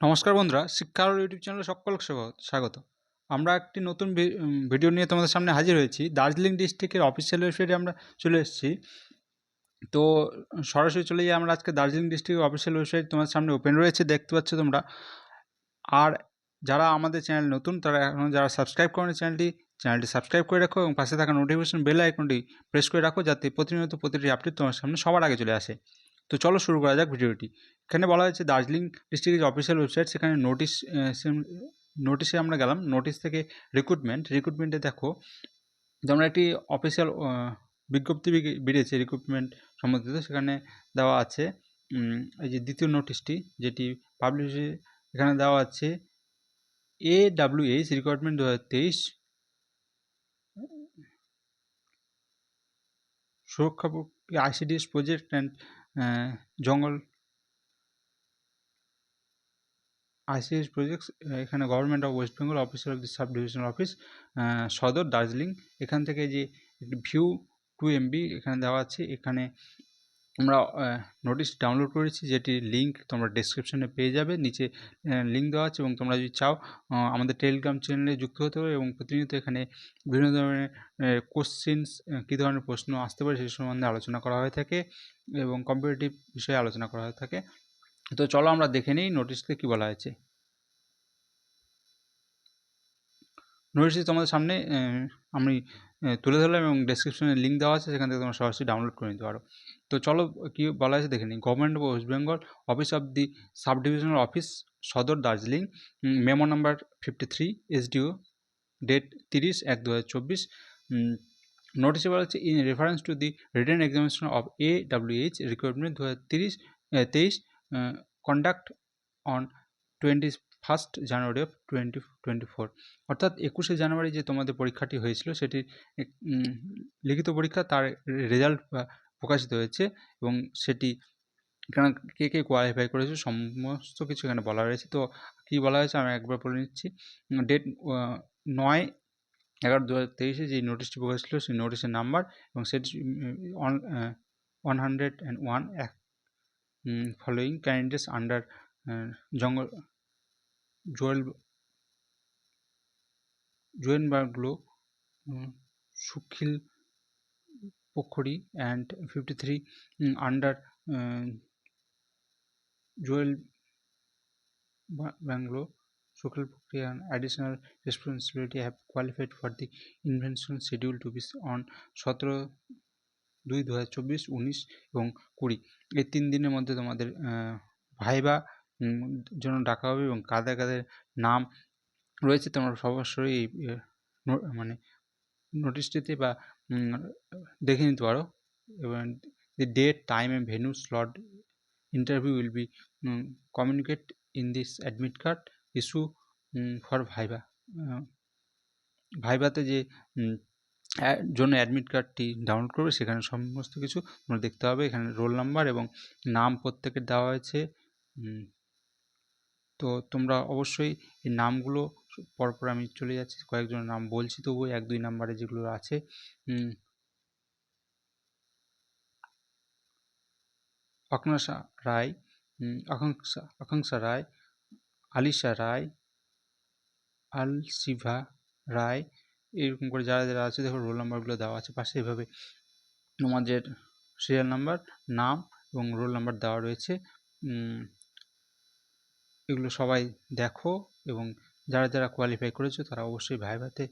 নমস্কার বন্ধুরা, শিক্ষা আলোর ইউটিউব চ্যানেলে সকলকে স্বাগত। আমরা একটি নতুন ভিডিও নিয়ে তোমাদের সামনে হাজির হয়েছি। দার্জিলিং ডিস্ট্রিক্টের অফিসিয়াল ওয়েবসাইটে আমরা চলে এসেছি। তো সরাসরি চলে যাই আমরা আজকে দার্জিলিং ডিস্ট্রিক্টের অফিসিয়াল ওয়েবসাইট তোমাদের সামনে ওপেন রয়েছে, দেখতে পাচ্ছ তোমরা। আর যারা আমাদের চ্যানেল নতুন, তারা এখনও যারা সাবস্ক্রাইব করেনি চ্যানেলটি সাবস্ক্রাইব করে রাখো এবং পাশে থাকা নোটিফিকেশন বেল আইকনটি প্রেস করে রাখো, যাতে প্রতিনিয়ত প্রতিটি আপডেট তোমার সামনে সবার আগে চলে আসে। তো চলো শুরু করা যাক ভিডিওটি। এখানে বলা হয়েছে দার্জিলিং ডিস্ট্রিক্টের অফিসিয়াল ওয়েবসাইট, সেখানে নোটিশে আমরা গেলাম। নোটিশ থেকে রিক্রুটমেন্টে দেখো তোমরা একটি অফিসিয়াল বিজ্ঞপ্তি বেরিয়েছে রিক্রুটমেন্ট সম্বন্ধিত, সেখানে দেওয়া আছে এই যে দ্বিতীয় নোটিশটি যেটি পাবলিশ, এখানে দেওয়া আছে AWH রিক্রুটমেন্ট 2023 সুরক্ষা ICDS প্রজেক্ট অ্যান্ড জঙ্গল ICS প্রজেক্টস। এখানে government of West Bengal officer of the sub divisional office Sadar Darjeeling. এখান থেকে যে ভিউ 2 MB এখানে দেওয়া আছে। এখানে আমরা নোটিশ ডাউনলোড করেছি, যেটির লিঙ্ক তোমরা ডেসক্রিপশনে পেয়ে যাবে। নিচে লিঙ্ক দেওয়া আছে এবং তোমরা যদি চাও আমাদের টেলিগ্রাম চ্যানেলে যুক্ত হতে হবে এবং প্রতিনিয়ত এখানে বিভিন্ন ধরনের কোশ্চিনস, কী ধরনের প্রশ্ন আসতে পারে সেই সম্বন্ধে আলোচনা করা হয়ে থাকে এবং কম্পিটিটিভ বিষয়ে আলোচনা করা হয়ে থাকে। তো চলো আমরা দেখে নিই নোটিশতে কী বলা হয়েছে। নোটিশটি তোমাদের সামনে আমি তুলে ধরলাম এবং ডেসক্রিপশনে লিঙ্ক দেওয়া আছে, সেখান থেকে তোমরা সরাসরি ডাউনলোড করে নিতে পারো। তো চলো কী বলা হয়েছে দেখে নিই। Government of West Bengal office of the sub divisional office Sadar Darjeeling, memo number 53 SDO, date 30/1/2024। নোটিশে বলা হচ্ছে, in reference to the written examination of AWH recruitment 2023 conduct on 21 January of 2024। অর্থাৎ 21শে জানুয়ারি যে তোমাদের পরীক্ষাটি হয়েছিল, সেটির লিখিত পরীক্ষা, তার রেজাল্ট প্রকাশিত হয়েছে এবং সেটি এখানে কে কে কোয়ালিফাই করেছে সমস্ত কিছু এখানে বলা রয়েছে। তো কী বলা হয়েছে আমি একবার বলে নিচ্ছি। ডেট 9/11/2023 যে নোটিশটি প্রকাশ ছিল, সেই নোটিশের নাম্বার এবং সেটি 101 ফলোয়িং ক্যান্ডিডেটস আন্ডার জঙ্গল Jore bungalow, Sukhia Pokhri and 53 under Jore bungalow, Sukhia Pokhri and additional responsibility have qualified for the invention schedule to be on 17/2/2024, 19 এবং 20। এই 3 দিনের মধ্যে তোমাদের ভাইবা জন্য ডাকা হবে এবং কাদের কাদের নাম রয়েছে তোমরা সরাসরি এই মানে নোটিশটিতে বা দেখে নিতে পারো। এবং the date, time and venue slot interview will be communicate in this admit card issue for viva. ভাইভাতে যে জন্য অ্যাডমিট কার্ডটি ডাউনলোড করবে, সেখানে সমস্ত কিছু তোমরা দেখতে হবে। এখানে রোল নাম্বার এবং নাম প্রত্যেকের দেওয়া হয়েছে। তো তোমরা অবশ্যই এই নামগুলো পরপর আমি চলে যাচ্ছি, কয়েকজনের নাম বলছি, তবু 1-2 নাম্বারে যেগুলো আছে। আকাঙ্ক্ষা রায়, আকাঙ্ক্ষা রায়, আলিশা রায়, আলশিভা রায়, এরকম করে যারা যারা আছে দেখো রোল নাম্বারগুলো দেওয়া আছে পাশে। এভাবে তোমাদের সিরিয়াল নাম্বার, নাম এবং রোল নাম্বার দেওয়া রয়েছে। এগুলো সবাই দেখো এবং যারা যারা কোয়ালিফাই করেছো তারা অবশ্যই ভাইভাতে